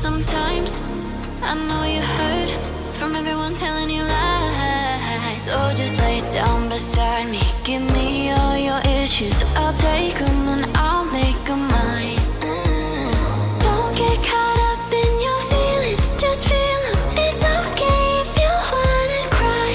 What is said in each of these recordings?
Sometimes I know you heard from everyone telling you lies. So just lay down beside me, give me all your issues. I'll take them and I'll make them mine. Don't get caught up in your feelings, just feel them. It's okay if you wanna cry.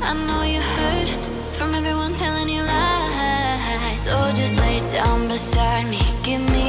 I know you heard from everyone telling you lies. So just lay down beside me, give me